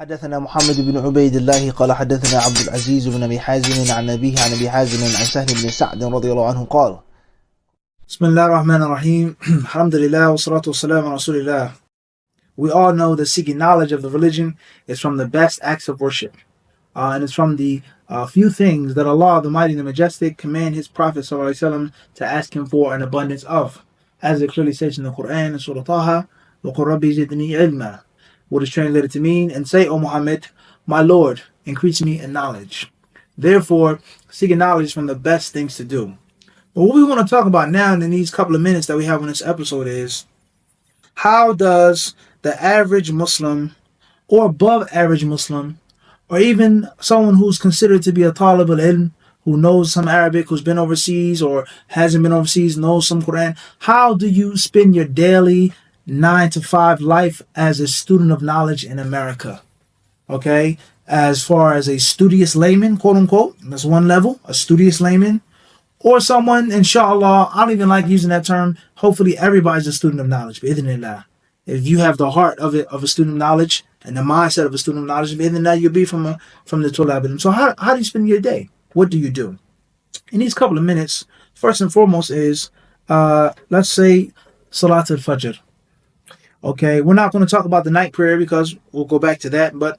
حدثنا محمد بن عبيد الله قال حدثنا عبد العزيز بن أبي حازم عن أبيه عن أبي حازم عن سهل بن سعد رضي الله عنه قال بسم الله الرحمن الرحيم Alhamdulillah wa salatu wa salam ala Rasulillah. We all know that seeking knowledge of the religion is from the best acts of worship. And it's from the few things that Allah, the Mighty and the Majestic, command His Prophet ﷺ to ask Him for an abundance of. As it clearly says in the Quran, in Surah Taha, وَقُلْ رَبِّ زِدْنِي عِلْمًا, what is translated to mean, and say, O Muhammad, my Lord, increase me in knowledge. Therefore, seeking knowledge is from the best things to do. But what we want to talk about now in these couple of minutes that we have on this episode is, how does the average Muslim or above average Muslim, or even someone who's considered to be a talib al-ilm, who knows some Arabic, who's been overseas or hasn't been overseas, knows some Quran, how do you spend your daily 9-to-5 life as a student of knowledge in America? Okay, as far as a studious layman, quote unquote, that's one level, a studious layman, or someone, inshallah, I don't even like using that term. Hopefully everybody's a student of knowledge, bi'idhnillah. If you have the heart of a student of knowledge and the mindset of a student of knowledge, bi'idhnillah, you'll be from the tulab ilm. So how do you spend your day? What do you do? In these couple of minutes, first and foremost is, let's say, Salat al-Fajr. Okay, we're not going to talk about the night prayer because we'll go back to that, but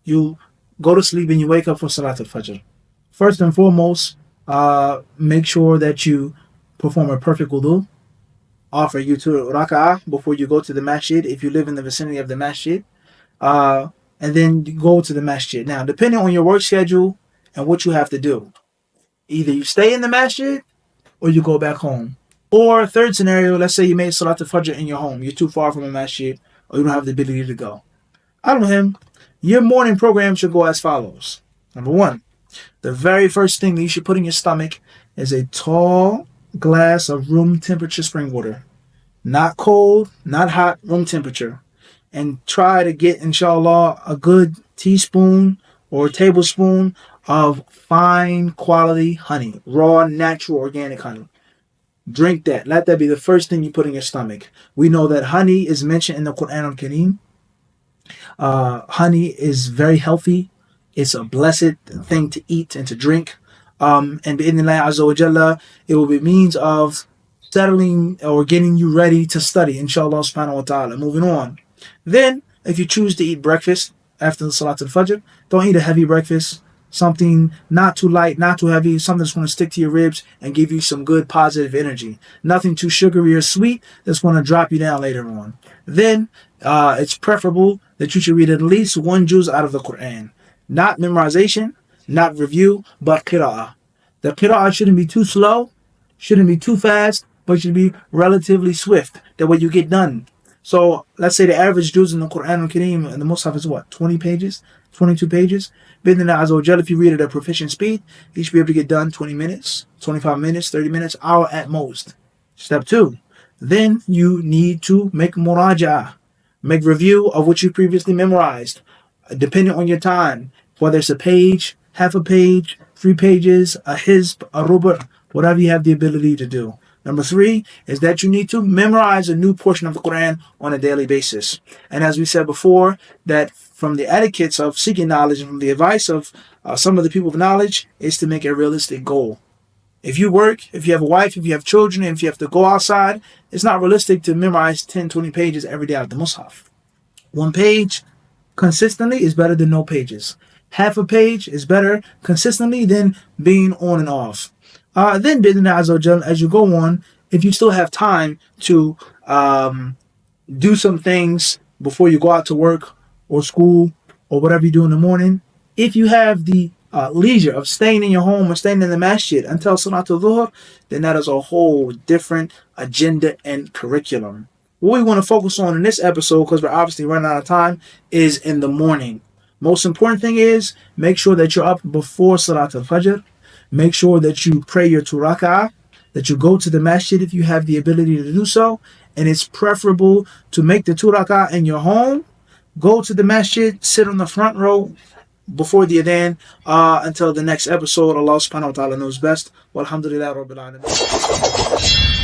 you go to sleep and you wake up for Salat al-Fajr. First and foremost, make sure that you perform a perfect wudu. Offer you 2 rak'ah before you go to the masjid if you live in the vicinity of the masjid. And then you go to the masjid. Now, depending on your work schedule and what you have to do, either you stay in the masjid or you go back home. Or third scenario, let's say you made Salat al-Fajr in your home. You're too far from a masjid or you don't have the ability to go. I don't know him. Your morning program should go as follows. Number 1, the very first thing that you should put in your stomach is a tall glass of room temperature spring water. Not cold, not hot, room temperature. And try to get, inshallah, a good teaspoon or tablespoon of fine quality honey. Raw, natural, organic honey. Drink that. Let that be the first thing you put in your stomach. We know that honey is mentioned in the Quran al-Kareem. Honey is very healthy. It's a blessed thing to eat and to drink. And bi'idhnillah azza wa jalla, it will be means of settling or getting you ready to study, inshallah subhanahu wa ta'ala. Moving on. Then, if you choose to eat breakfast after the Salat al-Fajr, don't eat a heavy breakfast. Something not too light, not too heavy, something that's going to stick to your ribs and give you some good positive energy. Nothing too sugary or sweet that's going to drop you down later on. Then, it's preferable that you should read at least 1 juz out of the Quran. Not memorization, not review, but qira'ah. The qira'ah shouldn't be too slow, shouldn't be too fast, but should be relatively swift. That way you get done. So, let's say the average juz in the Quran al-Kareem and the Mus'haf is what? 20 pages? 22 pages? Bidnillah azza wa jalla, if you read it at proficient speed, you should be able to get done 20 minutes, 25 minutes, 30 minutes, hour at most. Step 2. Then you need to make muraja'ah. Make review of what you previously memorized. Depending on your time. Whether it's a page, half a page, 3 pages, a hizb, a rubu', whatever you have the ability to do. Number 3 is that you need to memorize a new portion of the Quran on a daily basis. And as we said before, that from the etiquettes of seeking knowledge and from the advice of some of the people of knowledge is to make a realistic goal. If you work, if you have a wife, if you have children, and if you have to go outside, it's not realistic to memorize 10, 20 pages every day out of the Mus'haf. 1 page consistently is better than no pages. Half a page is better consistently than being on and off. Then, as you go on, if you still have time to do some things before you go out to work or school or whatever you do in the morning, if you have the leisure of staying in your home or staying in the masjid until Salatul Dhuhr, then that is a whole different agenda and curriculum. What we want to focus on in this episode, because we're obviously running out of time, is in the morning. Most important thing is, make sure that you're up before Salat al-Fajr. Make sure that you pray your 2 rak'ah, that you go to the masjid if you have the ability to do so. And it's preferable to make the 2 rak'ah in your home. Go to the masjid, sit on the front row before the adhan until the next episode. Allah subhanahu wa ta'ala knows best. Walhamdulillah rabbil alameen.